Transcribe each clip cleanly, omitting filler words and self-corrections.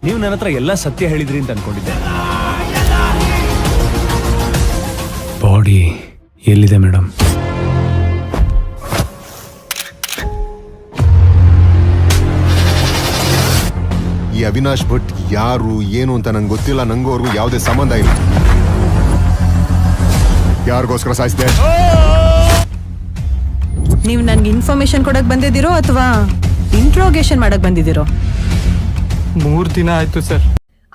ನೀವು ನನ್ನ ಹತ್ರ ಎಲ್ಲ ಸತ್ಯ ಹೇಳಿದ್ರಿ ಅಂತ ಅನ್ಕೊಂಡಿದ್ದೆ. ಬಾಡಿ ಎಲ್ಲಿದೆ ಮೇಡಮ್? ಈ ಅವಿನಾಶ್ ಭಟ್ ಯಾರು ಏನು ಅಂತ ನಂಗೆ ಗೊತ್ತಿಲ್ಲ. ನಂಗೂ ಅವ್ರಿಗೂ ಯಾವುದೇ ಸಂಬಂಧ ಇಲ್ಲ. ಯಾರಿಗೋಸ್ಕರ ಸಾಯಿಸಿದೆ? ನೀವು ನನ್ಗೆ ಇನ್ಫಾರ್ಮೇಶನ್ ಕೊಡಕ್ ಬಂದಿದ್ದೀರೋ ಅಥವಾ ಇಂಟ್ರೋಗೇಷನ್ ಮಾಡಕ್ ಬಂದಿದ್ದೀರೋ? 3 ದಿನ ಆಯ್ತು sir.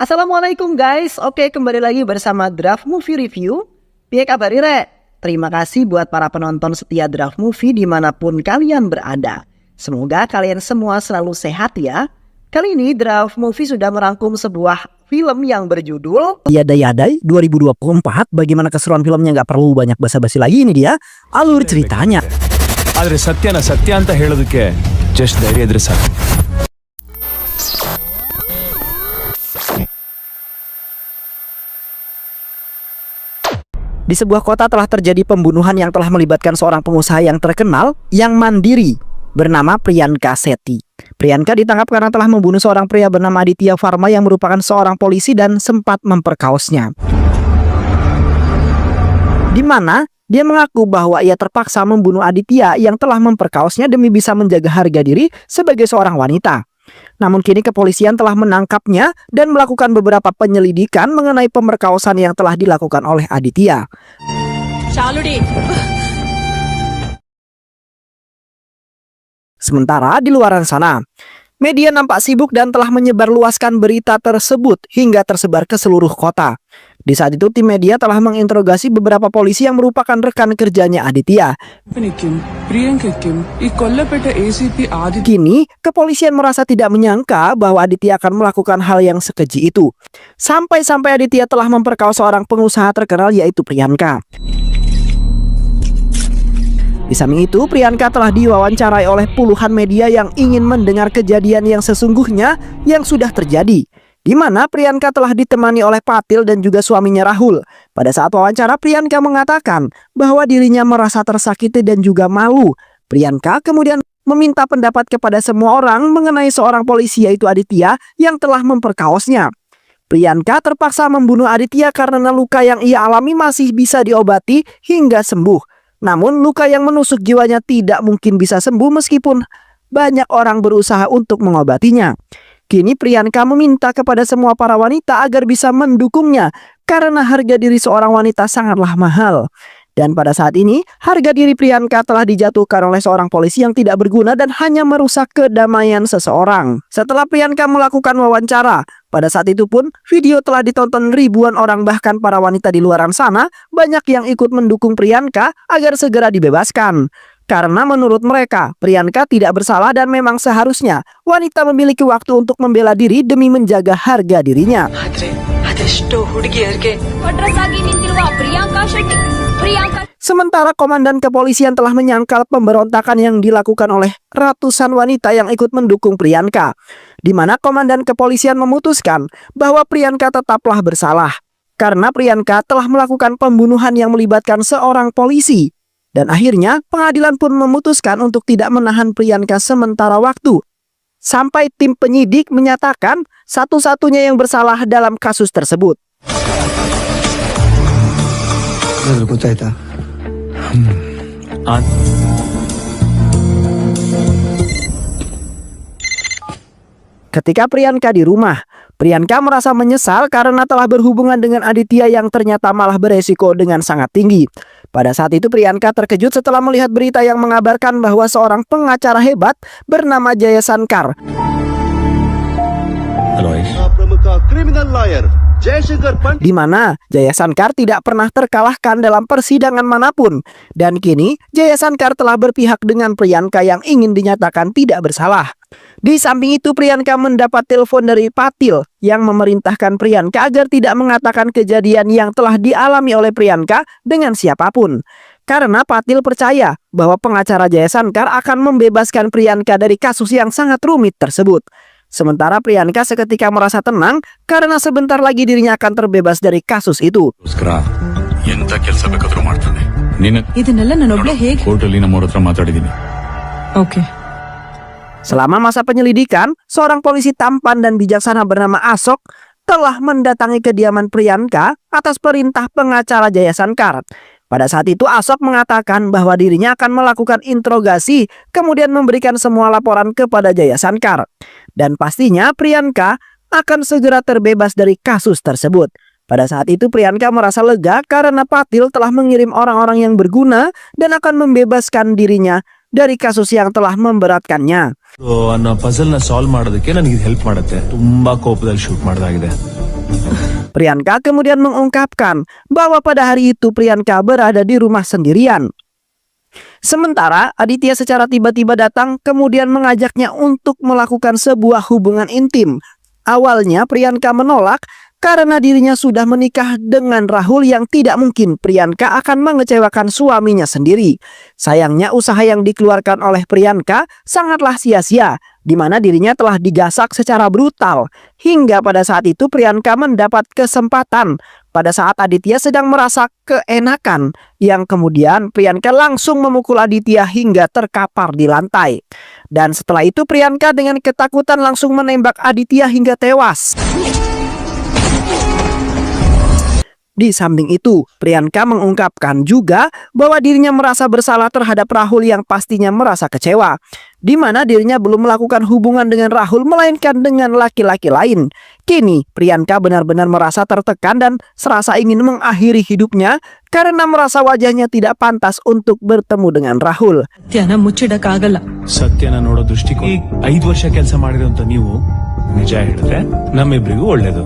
Assalamualaikum guys, oke kembali lagi bersama Draft Movie Review. Piye kabar Ire? Terima kasih buat para penonton setia Draft Movie dimanapun kalian berada. Semoga kalian semua selalu sehat ya. Kali ini Draft Movie sudah merangkum sebuah film yang berjudul Yadai 2024. Bagaimana keseruan filmnya, nggak perlu banyak basa-basi lagi, ini dia alur ceritanya. ಆದ್ರೆ ಸತ್ಯನ ಸತ್ಯ ಅಂತ ಹೇಳೋದಕ್ಕೆ ಜಸ್ಟ್ ಧೈರ್ಯ ಇದ್ರೆ ಸಾಕು. Di sebuah kota telah terjadi pembunuhan yang telah melibatkan seorang pengusaha yang terkenal yang mandiri bernama Priyanka Sethi. Priyanka ditangkap karena telah membunuh seorang pria bernama Aditya Varma yang merupakan seorang polisi dan sempat memperkaosnya. Di mana dia mengaku bahwa ia terpaksa membunuh Aditya yang telah memperkaosnya demi bisa menjaga harga diri sebagai seorang wanita. Namun kini kepolisian telah menangkapnya dan melakukan beberapa penyelidikan mengenai pemerkosaan yang telah dilakukan oleh Aditya. Sementara di luar sana, media nampak sibuk dan telah menyebarluaskan berita tersebut hingga tersebar ke seluruh kota. Di saat itu tim media telah menginterogasi beberapa polisi yang merupakan rekan kerjanya Aditya. Kini, kepolisian merasa tidak menyangka bahwa Aditya akan melakukan hal yang sekeji itu. Sampai-sampai Aditya telah memperkaos seorang pengusaha terkenal yaitu Priyanka. Di samping itu, Priyanka telah diwawancarai oleh puluhan media yang ingin mendengar kejadian yang sesungguhnya yang sudah terjadi, di mana Priyanka telah ditemani oleh Patil dan juga suaminya Rahul. Pada saat wawancara, Priyanka mengatakan bahwa dirinya merasa tersakiti dan juga malu. Priyanka kemudian meminta pendapat kepada semua orang mengenai seorang polisi yaitu Aditya yang telah memperkaosnya. Priyanka terpaksa membunuh Aditya karena luka yang ia alami masih bisa diobati hingga sembuh. Namun luka yang menusuk jiwanya tidak mungkin bisa sembuh meskipun banyak orang berusaha untuk mengobatinya. Kini Priyanka meminta kepada semua para wanita agar bisa mendukungnya karena harga diri seorang wanita sangatlah mahal. Dan pada saat ini, harga diri Priyanka telah dijatuhkan oleh seorang polisi yang tidak berguna dan hanya merusak kedamaian seseorang. Setelah Priyanka melakukan wawancara, pada saat itu pun video telah ditonton ribuan orang, bahkan para wanita di luar sana banyak yang ikut mendukung Priyanka agar segera dibebaskan. Karena menurut mereka, Priyanka tidak bersalah dan memang seharusnya wanita memiliki waktu untuk membela diri demi menjaga harga dirinya. Sementara komandan kepolisian telah menyangkal pemberontakan yang dilakukan oleh ratusan wanita yang ikut mendukung Priyanka, di mana komandan kepolisian memutuskan bahwa Priyanka tetaplah bersalah karena Priyanka telah melakukan pembunuhan yang melibatkan seorang polisi. Dan akhirnya pengadilan pun memutuskan untuk tidak menahan Priyanka sementara waktu, sampai tim penyidik menyatakan satu-satunya yang bersalah dalam kasus tersebut. Ketika Priyanka di rumah, Priyanka merasa menyesal karena telah berhubungan dengan Aditya yang ternyata malah beresiko dengan sangat tinggi. Pada saat itu Priyanka terkejut setelah melihat berita yang mengabarkan bahwa seorang pengacara hebat bernama Jaya Sankar di mana Jaya Sankar tidak pernah terkalahkan dalam persidangan manapun. Dan kini Jaya Sankar telah berpihak dengan Priyanka yang ingin dinyatakan tidak bersalah. Di samping itu Priyanka mendapat telepon dari Patil yang memerintahkan Priyanka agar tidak mengatakan kejadian yang telah dialami oleh Priyanka dengan siapapun. Karena Patil percaya bahwa pengacara Jaya Sankar akan membebaskan Priyanka dari kasus yang sangat rumit tersebut. Sementara Priyanka seketika merasa tenang karena sebentar lagi dirinya akan terbebas dari kasus itu. Selama masa penyelidikan, seorang polisi tampan dan bijaksana bernama Ashok telah mendatangi kediaman Priyanka atas perintah pengacara Jaya Sankar. Pada saat itu Ashok mengatakan bahwa dirinya akan melakukan interogasi, kemudian memberikan semua laporan kepada Jaya Sankar. Dan pastinya Priyanka akan segera terbebas dari kasus tersebut. Pada saat itu Priyanka merasa lega karena Patil telah mengirim orang-orang yang berguna dan akan membebaskan dirinya dari kasus yang telah memberatkannya. ಅನ್ನೋ ಪಜಲ್ ನ ಸಾಲ್ವ್ ಮಾಡೋದಕ್ಕೆ ನನಗೆ ಹೆಲ್ಪ್ ಮಾಡುತ್ತೆ. ತುಂಬಾ ಕೋಪದಲ್ಲಿ ಶೂಟ್ ಮಾಡಿದಾಗಿದೆ. Priyanka kemudian mengungkapkan bahwa pada hari itu Priyanka berada di rumah sendirian. Sementara Aditya secara tiba-tiba datang kemudian mengajaknya untuk melakukan sebuah hubungan intim. Awalnya Priyanka menolak karena dirinya sudah menikah dengan Rahul yang tidak mungkin Priyanka akan mengecewakan suaminya sendiri. Sayangnya usaha yang dikeluarkan oleh Priyanka sangatlah sia-sia, di mana dirinya telah digasak secara brutal. Hingga pada saat itu Priyanka mendapat kesempatan pada saat Aditya sedang merasa keenakan, yang kemudian Priyanka langsung memukul Aditya hingga terkapar di lantai. Dan setelah itu Priyanka dengan ketakutan langsung menembak Aditya hingga tewas. Di samping itu, Priyanka mengungkapkan juga bahwa dirinya merasa bersalah terhadap Rahul yang pastinya merasa kecewa, di mana dirinya belum melakukan hubungan dengan Rahul melainkan dengan laki-laki lain. Kini, Priyanka benar-benar merasa tertekan dan serasa ingin mengakhiri hidupnya karena merasa wajahnya tidak pantas untuk bertemu dengan Rahul. ಸತ್ಯನ ಮುಚ್ಚಿಡಕ್ಕಾಗಲ್ಲ. ಸತ್ಯನ ನೋಡೋ ದೃಷ್ಟಿಕೋನ 5 ವರ್ಷ ಕೆಲಸ ಮಾಡಿರೋಂತ ನೀವು ನಿಜ ಹೇಳಿದ್ರೆ ನಮ್ಮಿಬ್ರಿಗೂ ಒಳ್ಳೇದು.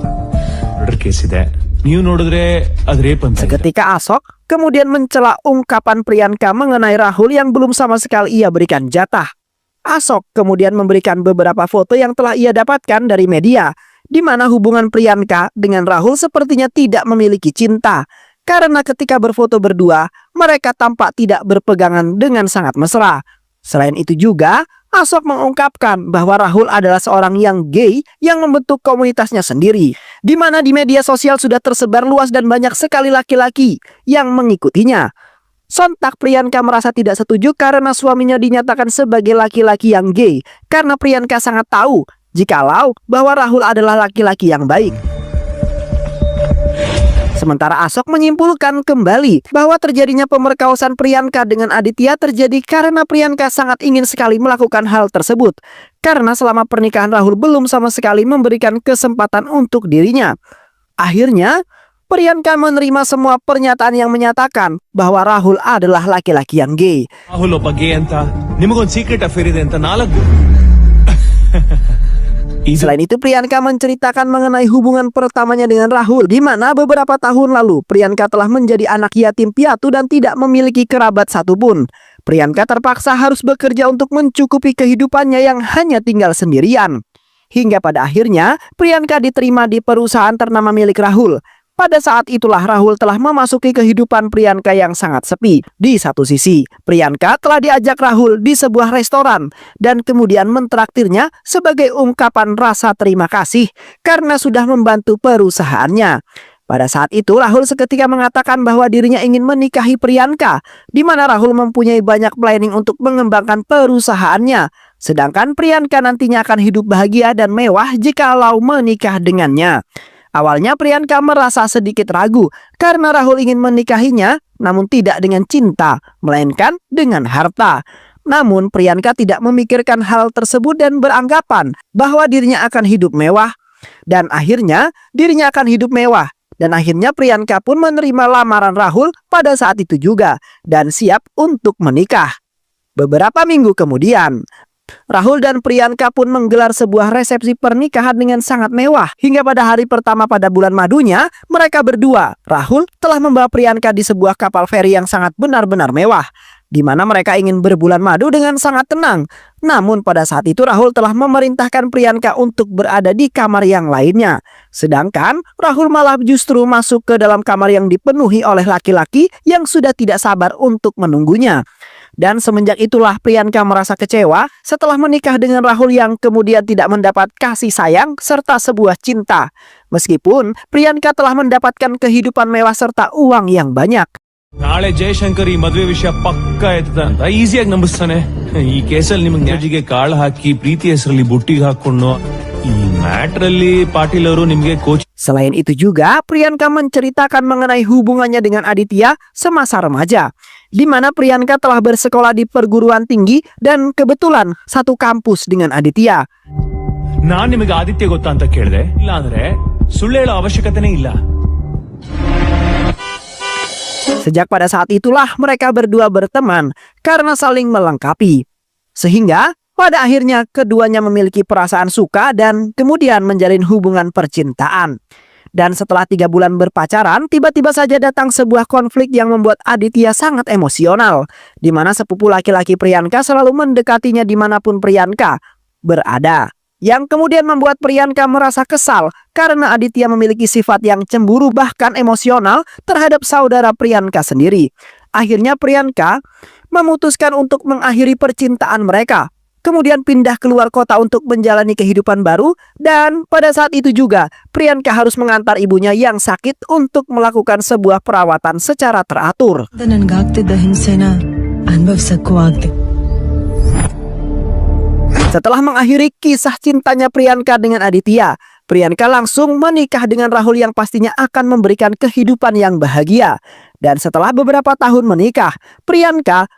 ಮರ್ಡರ್ ಕೇಸ್ ಇದೆ. ನೀವು ನೋಡಿದ್ರೆ ಅದು ರೇಪ್ ಅಂತ. Seketika Ashok kemudian mencela ungkapan Priyanka mengenai Rahul yang belum sama sekali ia berikan jatah. Ashok kemudian memberikan beberapa foto yang telah ia dapatkan dari media, di mana hubungan Priyanka dengan Rahul sepertinya tidak memiliki cinta. Karena ketika berfoto berdua, mereka tampak tidak berpegangan dengan sangat mesra. Selain itu juga, Ashok mengungkapkan bahwa Rahul adalah seorang yang gay yang membentuk komunitasnya sendiri, di mana di media sosial sudah tersebar luas dan banyak sekali laki-laki yang mengikutinya. Sontak Priyanka merasa tidak setuju karena suaminya dinyatakan sebagai laki-laki yang gay, karena Priyanka sangat tahu jikalau bahwa Rahul adalah laki-laki yang baik. Sementara Ashok menyimpulkan kembali bahwa terjadinya pemerkosaan Priyanka dengan Aditya terjadi karena Priyanka sangat ingin sekali melakukan hal tersebut. Karena selama pernikahan Rahul belum sama sekali memberikan kesempatan untuk dirinya. Akhirnya, Priyanka menerima semua pernyataan yang menyatakan bahwa Rahul adalah laki-laki yang gay. Rahul ಒಬ್ಬ ಗೇ ಅಂತ ನಿಮಗೊಂದು secret affair ಇದೆ ಅಂತ 4 Selain itu Priyanka menceritakan mengenai hubungan pertamanya dengan Rahul, di mana beberapa tahun lalu Priyanka telah menjadi anak yatim piatu dan tidak memiliki kerabat satupun. Priyanka terpaksa harus bekerja untuk mencukupi kehidupannya yang hanya tinggal sendirian. Hingga pada akhirnya Priyanka diterima di perusahaan ternama milik Rahul. Pada saat itulah Rahul telah memasuki kehidupan Priyanka yang sangat sepi. Di satu sisi, Priyanka telah diajak Rahul di sebuah restoran dan kemudian mentraktirnya sebagai ungkapan rasa terima kasih karena sudah membantu perusahaannya. Pada saat itu Rahul seketika mengatakan bahwa dirinya ingin menikahi Priyanka, di mana Rahul mempunyai banyak planning untuk mengembangkan perusahaannya. Sedangkan Priyanka nantinya akan hidup bahagia dan mewah jikalau menikah dengannya. Awalnya Priyanka merasa sedikit ragu karena Rahul ingin menikahinya, namun tidak dengan cinta, melainkan dengan harta. Namun Priyanka tidak memikirkan hal tersebut dan beranggapan bahwa dirinya akan hidup mewah. Dan akhirnya dirinya akan hidup mewah. Dan akhirnya Priyanka pun menerima lamaran Rahul pada saat itu juga dan siap untuk menikah. Beberapa minggu kemudian, Rahul dan Priyanka pun menggelar sebuah resepsi pernikahan dengan sangat mewah. Hingga pada hari pertama pada bulan madunya, mereka berdua, Rahul telah membawa Priyanka di sebuah kapal feri yang sangat benar-benar mewah, di mana mereka ingin berbulan madu dengan sangat tenang. Namun pada saat itu Rahul telah memerintahkan Priyanka untuk berada di kamar yang lainnya. Sedangkan Rahul malah justru masuk ke dalam kamar yang dipenuhi oleh laki-laki yang sudah tidak sabar untuk menunggunya. Dan semenjak itulah Priyanka merasa kecewa setelah menikah dengan Rahul yang kemudian tidak mendapat kasih sayang serta sebuah cinta. Meskipun Priyanka telah mendapatkan kehidupan mewah serta uang yang banyak. ನಾಳೆ ಜಯಶಂಕರ್ ಈ ಮದುವೆ ವಿಷಯ ಪಕ್ಕ ಎತ್ತದ ಅಂತ ಈಸಿಯಾಗಿ ನಂಬಿಸ್ತಾನೆ. ಈ ಕೇಸಲ್ಲಿ ನಿಮಗೆ ನ್ಯಾಜಿಗೆ ಕಾಳು ಹಾಕಿ ಪ್ರೀತಿ ಹೆಸರಲ್ಲಿ ಬುಟ್ಟಿಗೆ ಹಾಕೊಂಡು ಈ ಮ್ಯಾಟರ್ ಅಲ್ಲಿ ಪಾಟೀಲ್ ಅವರು ನಿಮ್ಗೆ coach. Selain itu juga, Priyanka menceritakan mengenai hubungannya dengan Aditya semasa remaja, di mana Priyanka telah bersekolah di perguruan tinggi dan kebetulan satu kampus dengan Aditya. ನಾನ್ ನಿಮಗೆ ಆದಿತ್ಯ ಗೊತ್ತಾ ಅಂತ ಕೇಳಿದೆ. ಇಲ್ಲ ಅಂದ್ರೆ ಸುಳ್ಳು ಹೇಳೋ ಅವಶ್ಯಕತೆನೇ ಇಲ್ಲ. Sejak pada saat itulah mereka berdua berteman karena saling melengkapi. Sehingga pada akhirnya keduanya memiliki perasaan suka dan kemudian menjalin hubungan percintaan. Dan setelah 3 bulan berpacaran, tiba-tiba saja datang sebuah konflik yang membuat Aditya sangat emosional, di mana sepupu laki-laki Priyanka selalu mendekatinya dimanapun Priyanka berada. Yang kemudian membuat Priyanka merasa kesal karena Aditya memiliki sifat yang cemburu bahkan emosional terhadap saudara Priyanka sendiri. Akhirnya Priyanka memutuskan untuk mengakhiri percintaan mereka, kemudian pindah keluar kota untuk menjalani kehidupan baru, dan pada saat itu juga Priyanka harus mengantar ibunya yang sakit untuk melakukan sebuah perawatan secara teratur. ನನ್ಗಾಗ್ತಿದ್ದ ಹಿಂಸೆನ ಅನುಭವಿಸಕ್ಕೂ ಆಗ್ದೆ. Setelah mengakhiri kisah cintanya Priyanka dengan Aditya, Priyanka langsung menikah dengan Rahul yang pastinya akan memberikan kehidupan yang bahagia. Dan setelah beberapa tahun menikah, Priyanka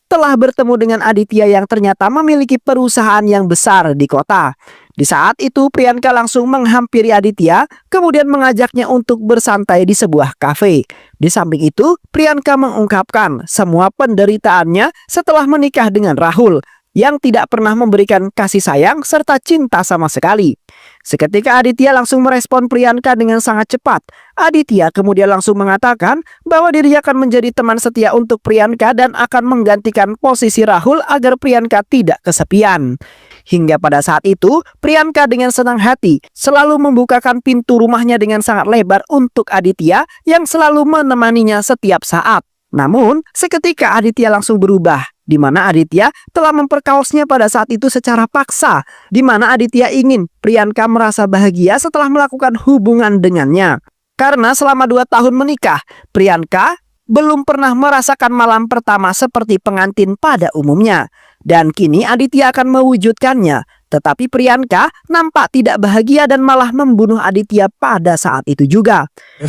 telah bertemu dengan Aditya yang ternyata memiliki perusahaan yang besar di kota. Di saat itu Priyanka langsung menghampiri Aditya, kemudian mengajaknya untuk bersantai di sebuah kafe. Di samping itu, Priyanka mengungkapkan semua penderitaannya setelah menikah dengan Rahul yang tidak pernah memberikan kasih sayang serta cinta sama sekali. Seketika Aditya langsung merespon Priyanka dengan sangat cepat. Aditya kemudian langsung mengatakan bahwa dirinya akan menjadi teman setia untuk Priyanka dan akan menggantikan posisi Rahul agar Priyanka tidak kesepian. Hingga pada saat itu, Priyanka dengan senang hati selalu membukakan pintu rumahnya dengan sangat lebar untuk Aditya yang selalu menemaninya setiap saat. Namun, seketika Aditya langsung berubah, di mana Aditya telah memperkaosnya pada saat itu secara paksa, di mana Aditya ingin Priyanka merasa bahagia setelah melakukan hubungan dengannya. Karena selama 2 tahun menikah, Priyanka belum pernah merasakan malam pertama seperti pengantin pada umumnya. Dan kini Aditya akan mewujudkannya. Tetapi Priyanka nampak tidak bahagia dan malah membunuh Aditya pada saat itu juga.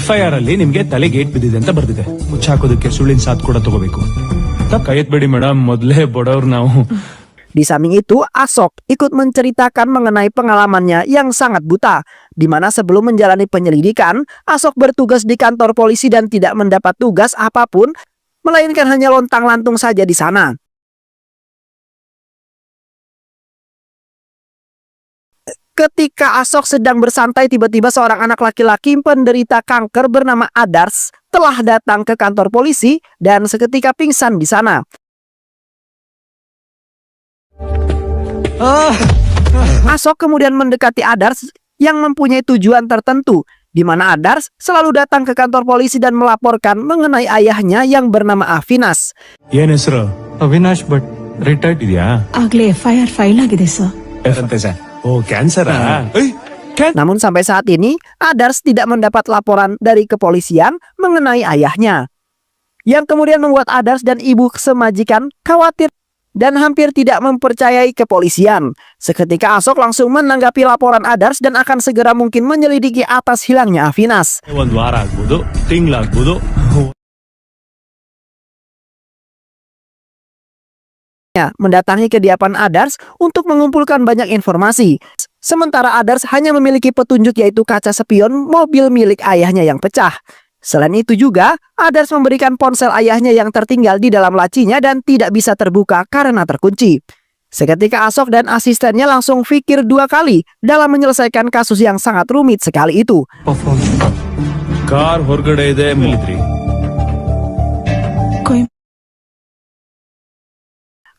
FIR ಅಲ್ಲಿ ನಿಮ್ಗೆ ತಲೆಗೆ ಏಟ್ ಬಿದ್ದಿದೆ ಅಂತ ಬರ್ದಿದೆ. ಮುಚ್ಚಾಕೋದಕ್ಕೆ ಸುಳ್ಳಿನ ಸಾಥ್ ಕೂಡ ತಗೋಬೇಕು. ಕೈ ಎತ್ಬೇಡಿ ಮೇಡಮ್, ಮೊದಲೇ ಬಡವ್ರು ನಾವು. Di samping itu, Ashok ikut menceritakan mengenai pengalamannya yang sangat buta, di mana sebelum menjalani penyelidikan, Ashok bertugas di kantor polisi dan tidak mendapat tugas apapun, melainkan hanya lontang-lantung saja di sana. Ketika Ashok sedang bersantai, tiba-tiba seorang anak laki-laki penderita kanker bernama Adars telah datang ke kantor polisi dan seketika pingsan di sana. Ashok kemudian mendekati Adars yang mempunyai tujuan tertentu, di mana Adars selalu datang ke kantor polisi dan melaporkan mengenai ayahnya yang bernama Avinas. ಏನ್ ಹೆಸರು? ಅವಿನಾಶ್ ಭಟ್, ರಿಟೈರ್ಡ್. ಇದೆಯಾ? ಆಗ್ಲೇ FIR file ಆಗಿದೆ ಸರ್. ಅಂತೆ ಸರ್. ಓ ಕ್ಯಾನ್ಸರಾ? Namun sampai saat ini, Adars tidak mendapat laporan dari kepolisian mengenai ayahnya. Yang kemudian membuat Adars dan ibu semajikan khawatir dan hampir tidak mempercayai kepolisian. Seketika Ashok langsung menanggapi laporan Adars dan akan segera mungkin menyelidiki atas hilangnya Avinas. ಒಂದ್ ವಾರ ಆಗ್ಬೋದು, ತಿಂಗಳಾಗ್ಬೋದು. Mendatangi kediaman Adars untuk mengumpulkan banyak informasi. Sementara Adars hanya memiliki petunjuk yaitu kaca spion mobil milik ayahnya yang pecah. Selain itu juga, Adars memberikan ponsel ayahnya yang tertinggal di dalam lacinya dan tidak bisa terbuka karena terkunci. Seketika Ashok dan asistennya langsung pikir 2 kali dalam menyelesaikan kasus yang sangat rumit sekali itu. Car ಹೊರಗಡೆ ಇದೆ military.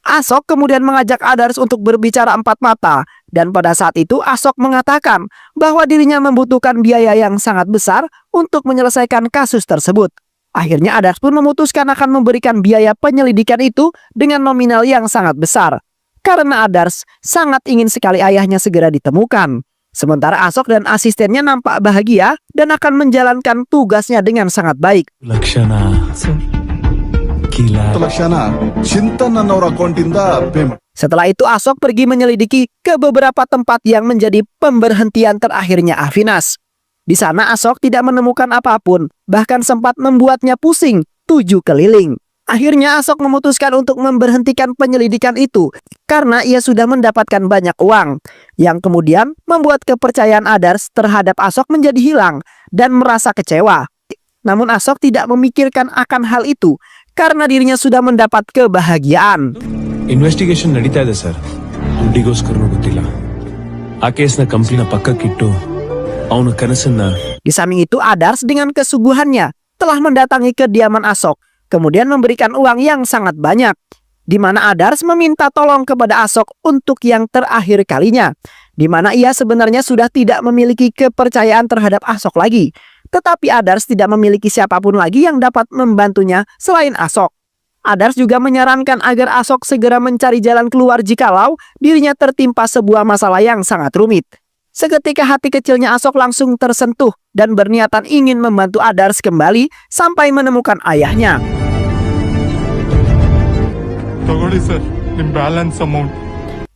Ashok kemudian mengajak Adars untuk berbicara 4 mata, dan pada saat itu Ashok mengatakan bahwa dirinya membutuhkan biaya yang sangat besar untuk menyelesaikan kasus tersebut. Akhirnya Adars pun memutuskan akan memberikan biaya penyelidikan itu dengan nominal yang sangat besar, karena Adars sangat ingin sekali ayahnya segera ditemukan. Sementara Ashok dan asistennya nampak bahagia dan akan menjalankan tugasnya dengan sangat baik. ಲಕ್ಷಣ. Sir, Gila. ಲಕ್ಷಣ ಚಿಂತನ್ ಅನ್ನೋರ ಅಕೌಂಟಿಂದ payment. Setelah itu Asok pergi menyelidiki ke beberapa tempat yang menjadi pemberhentian terakhirnya Avinas. Di sana Asok tidak menemukan apapun, bahkan sempat membuatnya pusing 7 keliling. Akhirnya Asok memutuskan untuk memberhentikan penyelidikan itu karena ia sudah mendapatkan banyak uang, yang kemudian membuat kepercayaan Adars terhadap Asok menjadi hilang dan merasa kecewa. Namun Asok tidak memikirkan akan hal itu karena dirinya sudah mendapat kebahagiaan. Investigation ನಡೀತಾ ಇದೆ ಸರ್. ದುಡ್ಡಿಗೋಸ್ಕರನೂ ಗೊತ್ತಿಲ್ಲ. ಆ ಕೇಸ್ನ ಕಂಪ್ನಿನ ಪಕ್ಕಕ್ಕಿಟ್ಟು ಅವನ ಕನಸನ್ನ. Di samping itu Adars dengan kesuguhannya telah mendatangi kediaman Asok, kemudian memberikan uang yang sangat banyak, di mana Adars meminta tolong kepada Asok untuk yang terakhir kalinya, di mana ia sebenarnya sudah tidak memiliki kepercayaan terhadap Asok lagi. Tetapi Adars tidak memiliki siapapun lagi yang dapat membantunya selain Asok. Adars juga menyarankan agar Asok segera mencari jalan keluar jikalau dirinya tertimpa sebuah masalah yang sangat rumit. Seketika hati kecilnya Asok langsung tersentuh dan berniatan ingin membantu Adars kembali sampai menemukan ayahnya.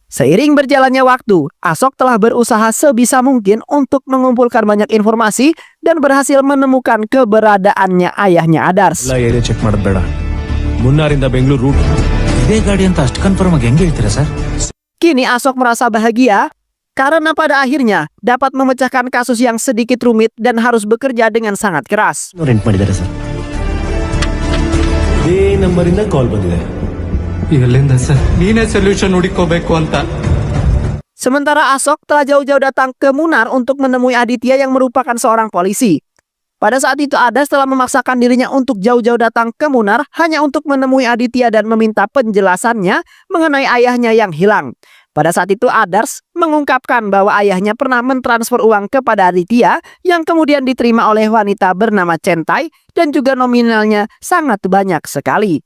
Seiring berjalannya waktu, Asok telah berusaha sebisa mungkin untuk mengumpulkan banyak informasi dan berhasil menemukan keberadaannya ayahnya Adars. ಎಲ್ಲ area check ಮಾಡೋದು ಬೇಡ. ಮುನ್ನಾರಿಂದ ಬೆಂಗಳೂರು ರೂಟ್ ಇದೇ ಗಾಡಿ ಅಂತ ಅಷ್ಟು ಕನ್ಫರ್ಮ್ ಆಗಿ ಹೆಂಗೆ ಹೇಳ್ತೀರಾ sir? Kini Asok merasa bahagia karena pada akhirnya dapat memecahkan kasus yang sedikit rumit dan harus bekerja dengan sangat keras. Rent ಮಾಡಿದ್ದಾರೆ ಸರ್. ಇದೇ ನಂಬರಿಂದ ಕಾಲ್ ಬಂದಿದೆ. ಎಲ್ಲಿಂದ ಸರ್? ನೀನೇ ಸೊಲ್ಯೂಷನ್ ಹುಡುಕೋಬೇಕು ಅಂತ. Sementara Asok telah jauh-jauh datang ke Munar untuk menemui Aditya yang merupakan seorang polisi. Pada saat itu Adars telah memaksakan dirinya untuk jauh-jauh datang ke Munar hanya untuk menemui Aditya dan meminta penjelasannya mengenai ayahnya yang hilang. Pada saat itu Adars mengungkapkan bahwa ayahnya pernah mentransfer uang kepada Aditya yang kemudian diterima oleh wanita bernama Centai dan juga nominalnya sangat banyak sekali.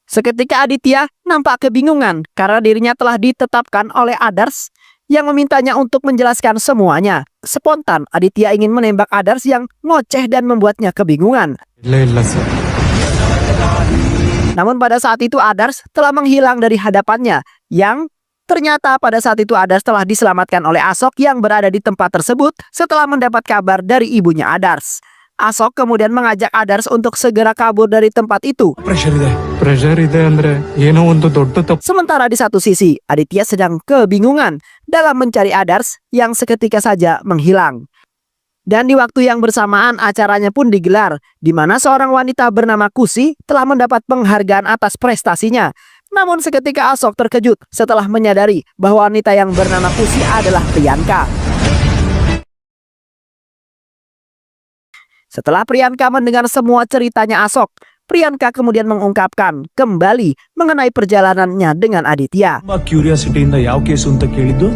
Seketika Aditya nampak kebingungan karena dirinya telah ditetapkan oleh Adars yang memintanya untuk menjelaskan semuanya. Spontan Aditya ingin menembak Adars yang ngoceh dan membuatnya kebingungan. ಇಲ್ಲ sir. Namun pada saat itu Adars telah menghilang dari hadapannya, yang ternyata pada saat itu Adars telah diselamatkan oleh Asok yang berada di tempat tersebut setelah mendapat kabar dari ibunya Adars. Asok kemudian mengajak Adars untuk segera kabur dari tempat itu. Pressure ಇದೆ. ಪ್ರೆಷರ್ ಇದೆ ಅಂದ್ರೆ ಏನೋ ಒಂದು ದೊಡ್ಡ ತಪ್ಪು. Sementara di satu sisi, Aditya sedang kebingungan dalam mencari Adars yang seketika saja menghilang. Dan di waktu yang bersamaan acaranya pun digelar, di mana seorang wanita bernama Kusi telah mendapat penghargaan atas prestasinya. Namun seketika Asok terkejut setelah menyadari bahwa wanita yang bernama Kusi adalah Priyanka. Setelah Priyanka mendengar semua ceritanya Asok, Priyanka kemudian mengungkapkan kembali mengenai perjalanannya dengan Aditya. ತುಂಬಾ ಕ್ಯೂರಿಯಾಸಿಟಿಯಿಂದ ಯಾವ ಕೇಸು ಅಂತ ಕೇಳಿದ್ದು,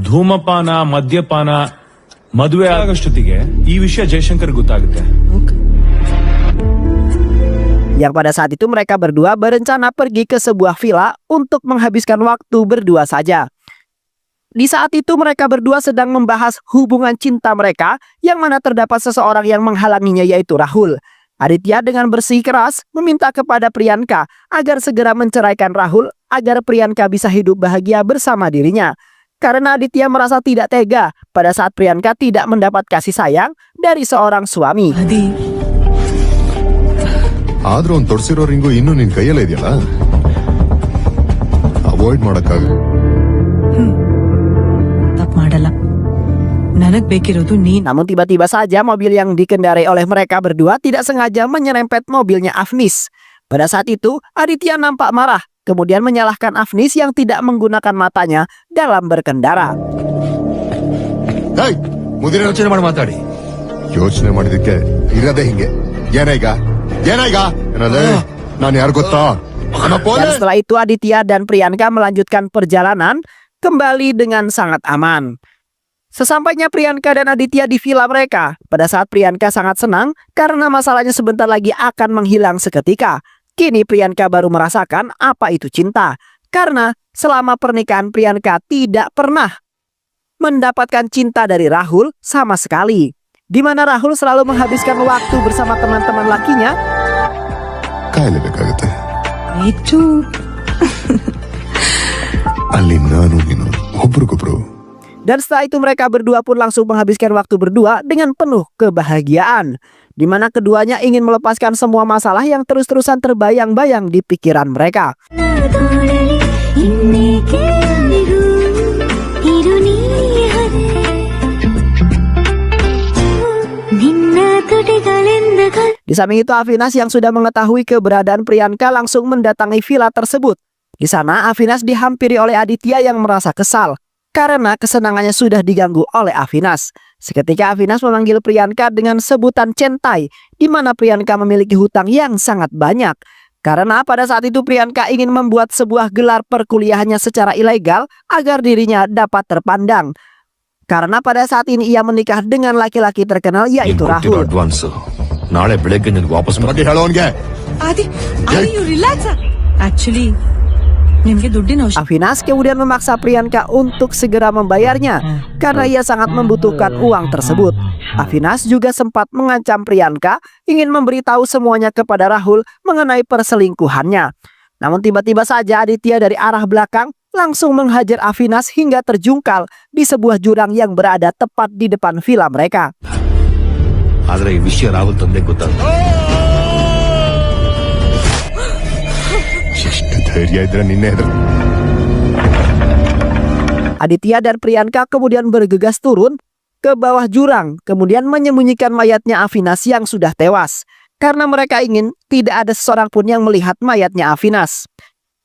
ಧೂಮಪಾನ, ಮದ್ಯಪಾನ, ಮದುವೆ ಆಗೋಷ್ಟೊತ್ತಿಗೆ ಈ ವಿಷಯ ಜಯಶಂಕರ್ ಗೊತ್ತಾಗುತ್ತೆ. Yang pada saat itu mereka berdua berencana pergi ke sebuah villa untuk menghabiskan waktu berdua saja. Di saat itu mereka berdua sedang membahas hubungan cinta mereka yang mana terdapat seseorang yang menghalanginya yaitu Rahul. Aditya dengan bersikeras meminta kepada Priyanka agar segera menceraikan Rahul agar Priyanka bisa hidup bahagia bersama dirinya. Karena Aditya merasa tidak tega pada saat Priyanka tidak mendapat kasih sayang dari seorang suami. ಅದಿ ಆದ್ರೂ ಅವ್ನು ತೊಡ್ಸಿರೋ ರಿಂಗು ಇನ್ನೂ ನಿನ್ ಕೈಯಲ್ಲೇ ಇದೆಯಲ್ಲ, ಅವಾಯ್ಡ್ ಮಾಡಕ್ಕಾಗ. ತಪ್ಪು ಮಾಡಲ್ಲ. ನನಗ್ ಬೇಕಿರೋದು ನೀನ್. Namun tiba-tiba saja mobil yang dikendarai oleh mereka berdua tidak sengaja menyerempet mobilnya Afnis. Pada saat itu Aditya nampak marah, kemudian menyalahkan Afnis yang tidak menggunakan matanya dalam berkendara. ಏಯ್, ಮುದಿನ ಯೋಚನೆ ಮಾಡಿ ಮಾತಾಡಿ. ಯೋಚನೆ ಮಾಡಿದಕ್ಕೆ ಇರದೆ ಹಿಂಗೆ. ಏನೀಗ ಏನದೇ ನಾನು ಯಾರು ಗೊತ್ತಾ? Dan setelah itu Aditya dan Priyanka melanjutkan perjalanan kembali dengan sangat aman. Sesampainya Priyanka dan Aditya di villa mereka, pada saat Priyanka sangat senang karena masalahnya sebentar lagi akan menghilang seketika. Kini Priyanka baru merasakan apa itu cinta, karena selama pernikahan Priyanka tidak pernah mendapatkan cinta dari Rahul sama sekali. Di mana Rahul selalu menghabiskan waktu bersama teman-teman lakinya. ಕಾಯಿಲೆ ಬೇಕಾಗುತ್ತೆ. itu. ಅಲ್ಲಿ ನಾನು ನೀನು ಒಬ್ರಿಗೊಬ್ರು. Dan setelah itu mereka berdua pun langsung menghabiskan waktu berdua dengan penuh kebahagiaan, di mana keduanya ingin melepaskan semua masalah yang terus-terusan terbayang-bayang di pikiran mereka. Di samping itu Avinas yang sudah mengetahui keberadaan Priyanka langsung mendatangi villa tersebut. Di sana Avinas dihampiri oleh Aditya yang merasa kesal karena kesenangannya sudah diganggu oleh Avinas. Seketika Avinas memanggil Priyanka dengan sebutan centai, di mana Priyanka memiliki hutang yang sangat banyak. Karena pada saat itu Priyanka ingin membuat sebuah gelar perkuliahannya secara ilegal agar dirinya dapat terpandang. Karena pada saat ini ia menikah dengan laki-laki terkenal yaitu Rahul. Advance ನಾಳೆ ಬೆಳಗ್ಗೆ ನಿನಗೆ ವಾಪಸ್ ಬಗ್ಗೆ ಹೇಳೋನ್ಗೆ Adi, you relax. Actually, ನಿಮ್ಗೆ ದುಡ್ಡಿನ ಅವಶ್ಯಕ. Avinas kemudian memaksa Priyanka untuk segera membayarnya karena ia sangat membutuhkan uang tersebut. Avinas juga sempat mengancam Priyanka ingin memberitahu semuanya kepada Rahul mengenai perselingkuhannya. Namun tiba-tiba saja Aditya dari arah belakang langsung menghajar Avinas hingga terjungkal di sebuah jurang yang berada tepat di depan villa mereka. ಆದ್ರೆ ಈ ವಿಷಯ ರಾಹುಲ್ ತಂದೆ ಗೊತ್ತಾಗ ಎಷ್ಟು ಧೈರ್ಯ ಇದ್ರೆ ನಿನ್ನೆ ಹೆದರ್. Aditya dan Priyanka kemudian bergegas turun ke bawah jurang, kemudian menyembunyikan mayatnya Avinas yang sudah tewas. Karena mereka ingin tidak ada seseorang pun yang melihat mayatnya Avinas.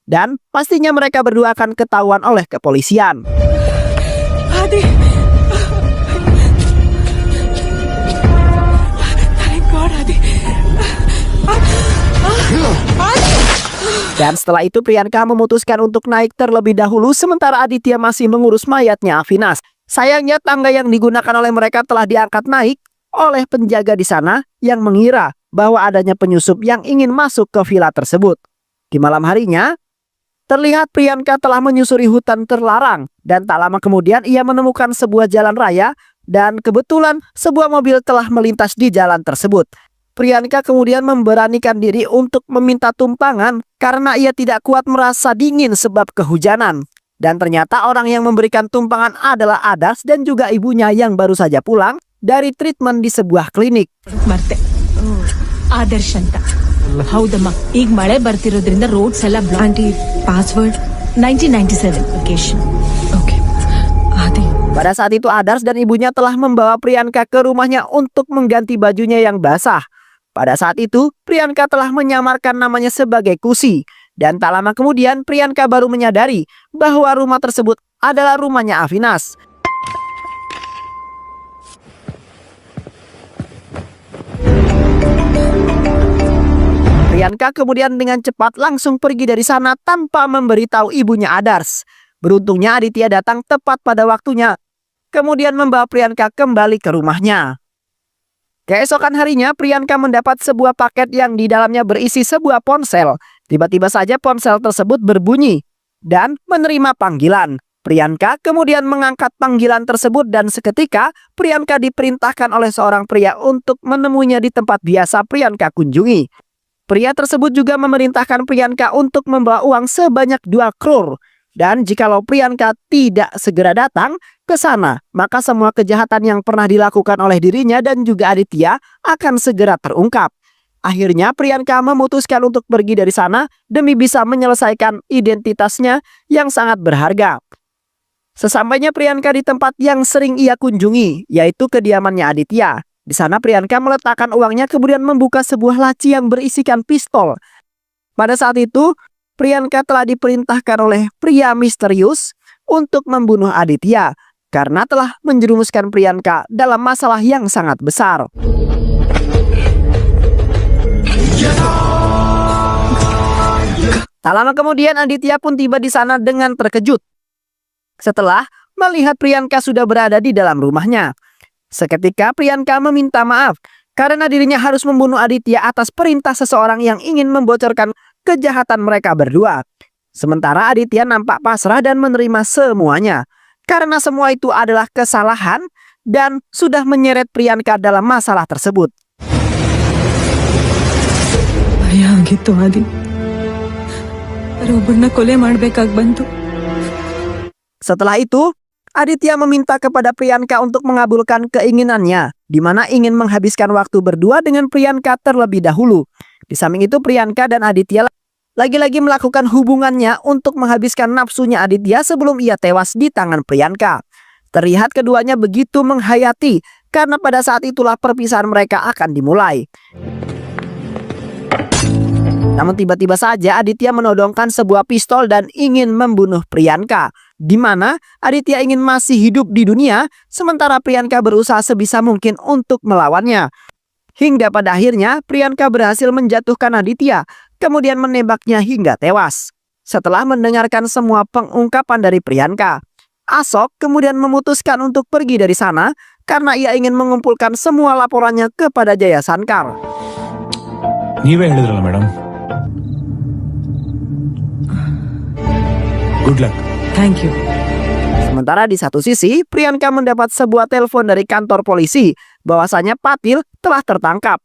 Dan pastinya mereka berdua akan ketahuan oleh kepolisian. Adi. Thank God, Adi. Dan setelah itu Priyanka memutuskan untuk naik terlebih dahulu sementara Aditya masih mengurus mayatnya Avinas. Sayangnya tangga yang digunakan oleh mereka telah diangkat naik oleh penjaga di sana yang mengira bahwa adanya penyusup yang ingin masuk ke villa tersebut. Di malam harinya, terlihat Priyanka telah menyusuri hutan terlarang dan tak lama kemudian ia menemukan sebuah jalan raya dan kebetulan sebuah mobil telah melintas di jalan tersebut. Priyanka kemudian memberanikan diri untuk meminta tumpangan karena ia tidak kuat merasa dingin sebab kehujanan. Dan ternyata orang yang memberikan tumpangan adalah Adas dan juga ibunya yang baru saja pulang dari treatment di sebuah klinik. ಮರ್ತೆ ಆದರ್ಶ್ ಅಂತ ಹೌದಮ್ಮ ಈಗ ಮಳೆ ಬರ್ತಿರೋದ್ರಿಂದ ರೋಡ್ಸ್ ಎಲ್ಲ aunty password 1997 location okay ಆದಿ. Pada saat itu Adas dan ibunya telah membawa Priyanka ke rumahnya untuk mengganti bajunya yang basah. Pada saat itu Priyanka telah menyamarkan namanya sebagai Kusi. Dan tak lama kemudian Priyanka baru menyadari bahwa rumah tersebut adalah rumahnya Avinas. Priyanka kemudian dengan cepat langsung pergi dari sana tanpa memberitahu ibunya Adars. Beruntungnya Aditya datang tepat pada waktunya, kemudian membawa Priyanka kembali ke rumahnya. Keesokan harinya Priyanka mendapat sebuah paket yang di dalamnya berisi sebuah ponsel. Tiba-tiba saja ponsel tersebut berbunyi dan menerima panggilan. Priyanka kemudian mengangkat panggilan tersebut dan seketika Priyanka diperintahkan oleh seorang pria untuk menemuinya di tempat biasa Priyanka kunjungi. Pria tersebut juga memerintahkan Priyanka untuk membawa uang sebanyak 2 crore. Dan jikalau Priyanka tidak segera datang ke sana, maka semua kejahatan yang pernah dilakukan oleh dirinya dan juga Aditya akan segera terungkap. Akhirnya Priyanka memutuskan untuk pergi dari sana demi bisa menyelesaikan identitasnya yang sangat berharga. Sesampainya Priyanka di tempat yang sering ia kunjungi, yaitu kediamannya Aditya. Di sana Priyanka meletakkan uangnya kemudian membuka sebuah laci yang berisikan pistol. Pada saat itu Priyanka telah diperintahkan oleh pria misterius untuk membunuh Aditya karena telah menjerumuskan Priyanka dalam masalah yang sangat besar. Tak lama kemudian Aditya pun tiba di sana dengan terkejut setelah melihat Priyanka sudah berada di dalam rumahnya. Seketika Priyanka meminta maaf karena dirinya harus membunuh Aditya atas perintah seseorang yang ingin membocorkan kejahatan mereka berdua. Sementara Aditya nampak pasrah dan menerima semuanya karena semua itu adalah kesalahan dan sudah menyeret Priyanka dalam masalah tersebut. ಭಯ ಆಗಿತ್ತು ಆದಿ ಒಬ್ಬರನ್ನ ಕೊಲೆ ಮಾಡ್ಬೇಕಾಗ್ ಬಂತು. Setelah itu, Aditya meminta kepada Priyanka untuk mengabulkan keinginannya, di mana ingin menghabiskan waktu berdua dengan Priyanka terlebih dahulu. Di samping itu, Priyanka dan Aditya lagi-lagi melakukan hubungannya untuk menghabiskan nafsunya Aditya sebelum ia tewas di tangan Priyanka. Terlihat keduanya begitu menghayati, karena pada saat itulah perpisahan mereka akan dimulai. Namun tiba-tiba saja Aditya menodongkan sebuah pistol dan ingin membunuh Priyanka, di mana Aditya ingin masih hidup di dunia, sementara Priyanka berusaha sebisa mungkin untuk melawannya. Hingga pada akhirnya Priyanka berhasil menjatuhkan Aditya, kemudian menembaknya hingga tewas. Setelah mendengarkan semua pengungkapan dari Priyanka, Ashok kemudian memutuskan untuk pergi dari sana karena ia ingin mengumpulkan semua laporannya kepada Jaya Sankar. ನೀವೇ ಹೇಳಿದ್ರಲ್ಲ madam. Good luck. Thank you. Sementara di satu sisi, Priyanka mendapat sebuah telepon dari kantor polisi bahwasanya Patil telah tertangkap.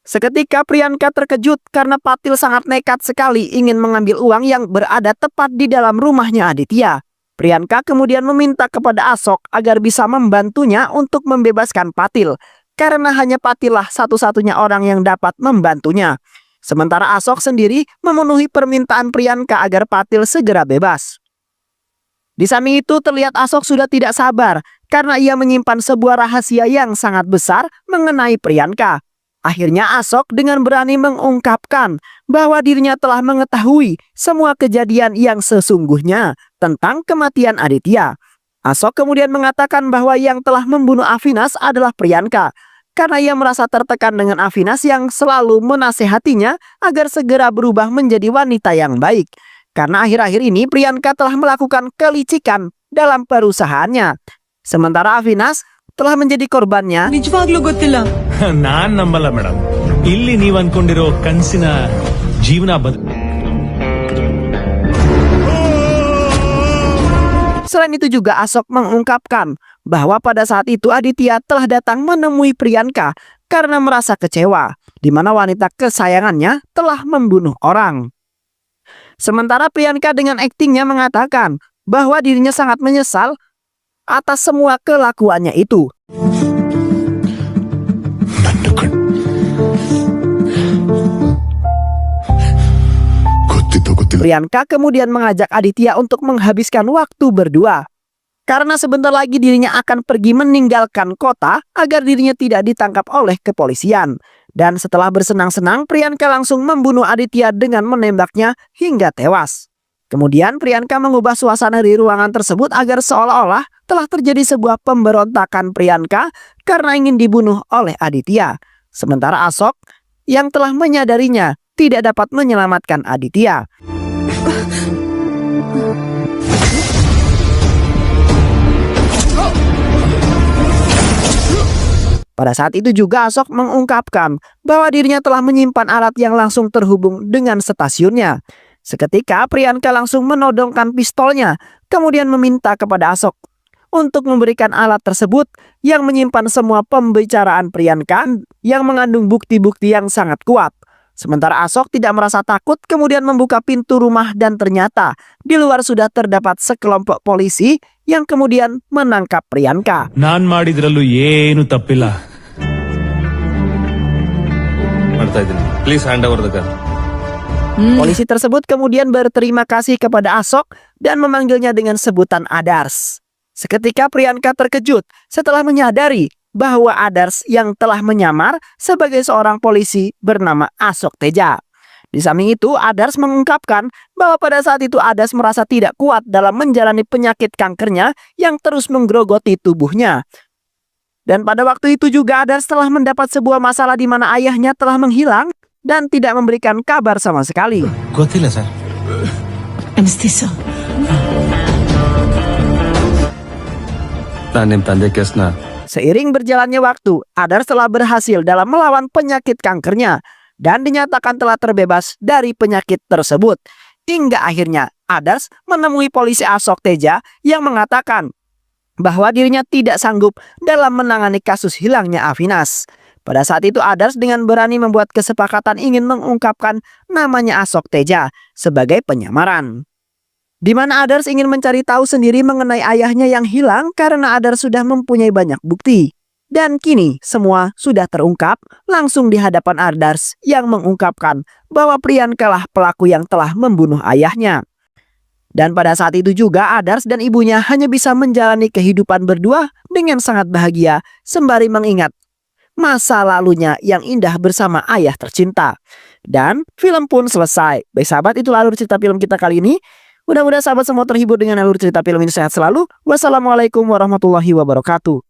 Seketika Priyanka terkejut karena Patil sangat nekat sekali ingin mengambil uang yang berada tepat di dalam rumahnya Aditya. Priyanka kemudian meminta kepada Ashok agar bisa membantunya untuk membebaskan Patil, karena hanya Patil lah satu-satunya orang yang dapat membantunya. Sementara Ashok sendiri memenuhi permintaan Priyanka agar Patil segera bebas. Di samping itu terlihat Ashok sudah tidak sabar karena ia menyimpan sebuah rahasia yang sangat besar mengenai Priyanka. Akhirnya Ashok dengan berani mengungkapkan bahwa dirinya telah mengetahui semua kejadian yang sesungguhnya tentang kematian Aditya. Ashok kemudian mengatakan bahwa yang telah membunuh Avinas adalah Priyanka, karena ia merasa tertekan dengan Avinas yang selalu menasehatinya agar segera berubah menjadi wanita yang baik. Karena akhir-akhir ini Priyanka telah melakukan kelicikan dalam perusahaannya. Sementara Avinas telah menjadi korbannya. ನಿಜವಾಗ್ಲೂ ಗೊತ್ತಿಲ್ಲ. ನಾನ್ ನಂಬಲ್ಲ ಮೇಡಮ್. ಇಲ್ಲಿ ನೀವ್ ಅನ್ಕೊಂಡಿರೋ ಕನ್ಸಿನ ಜೀವನ Selain itu juga Ashok mengungkapkan bahwa pada saat itu Aditya telah datang menemui Priyanka karena merasa kecewa, di mana wanita kesayangannya telah membunuh orang. Sementara Priyanka dengan aktingnya mengatakan bahwa dirinya sangat menyesal atas semua kelakuannya itu. Priyanka kemudian mengajak Aditya untuk menghabiskan waktu berdua. Karena sebentar lagi dirinya akan pergi meninggalkan kota agar dirinya tidak ditangkap oleh kepolisian. Dan setelah bersenang-senang, Priyanka langsung membunuh Aditya dengan menembaknya hingga tewas. Kemudian Priyanka mengubah suasana di ruangan tersebut agar seolah-olah telah terjadi sebuah pemberontakan Priyanka karena ingin dibunuh oleh Aditya. Sementara Ashok yang telah menyadarinya tidak dapat menyelamatkan Aditya. Pada saat itu juga Ashok mengungkapkan bahwa dirinya telah menyimpan alat yang langsung terhubung dengan stasiunnya. Seketika Priyanka langsung menodongkan pistolnya, kemudian meminta kepada Ashok untuk memberikan alat tersebut yang menyimpan semua pembicaraan Priyanka yang mengandung bukti-bukti yang sangat kuat. Sementara Ashok tidak merasa takut, kemudian membuka pintu rumah dan ternyata di luar sudah terdapat sekelompok polisi yang kemudian menangkap Priyanka. ನಾನ್ ಮಾಡಿದ್ರಲ್ಲೂ ಏನು ತಪ್ಪಿಲ್ಲ. ಮಾಡ್ತಾ ಇದ್ದೀನಿ. Please hand over the gun. Polisi tersebut kemudian berterima kasih kepada Ashok dan memanggilnya dengan sebutan Adars. Seketika Priyanka terkejut setelah menyadari bahwa Adars yang telah menyamar sebagai seorang polisi bernama Ashok Teja. Di samping itu, Adars mengungkapkan bahwa pada saat itu Adars merasa tidak kuat dalam menjalani penyakit kankernya yang terus menggerogoti tubuhnya. Dan pada waktu itu juga Adars telah mendapat sebuah masalah di mana ayahnya telah menghilang dan tidak memberikan kabar sama sekali. ಗೊತ್ತಿಲ್ಲ ಸರ್. ಅನಿಸ್ತಿಸ. ನಾನು ನಿಮ್ ತಂದೆ ಕೇಸ್ನ Seiring berjalannya waktu, Adars telah berhasil dalam melawan penyakit kankernya dan dinyatakan telah terbebas dari penyakit tersebut. Hingga akhirnya Adars menemui polisi Ashok Teja yang mengatakan bahwa dirinya tidak sanggup dalam menangani kasus hilangnya Avinas. Pada saat itu Adars dengan berani membuat kesepakatan ingin mengungkapkan namanya Ashok Teja sebagai penyamaran. Di mana Adars ingin mencari tahu sendiri mengenai ayahnya yang hilang karena Adars sudah mempunyai banyak bukti. Dan kini semua sudah terungkap langsung di hadapan Adars yang mengungkapkan bahwa Priyanka lah pelaku yang telah membunuh ayahnya. Dan pada saat itu juga Adars dan ibunya hanya bisa menjalani kehidupan berdua dengan sangat bahagia sembari mengingat masa lalunya yang indah bersama ayah tercinta. Dan film pun selesai. Baik sahabat, itu alur cerita film kita kali ini. Mudah-mudahan sahabat semua terhibur dengan alur cerita film ini. Sehat selalu. Wassalamualaikum warahmatullahi wabarakatuh.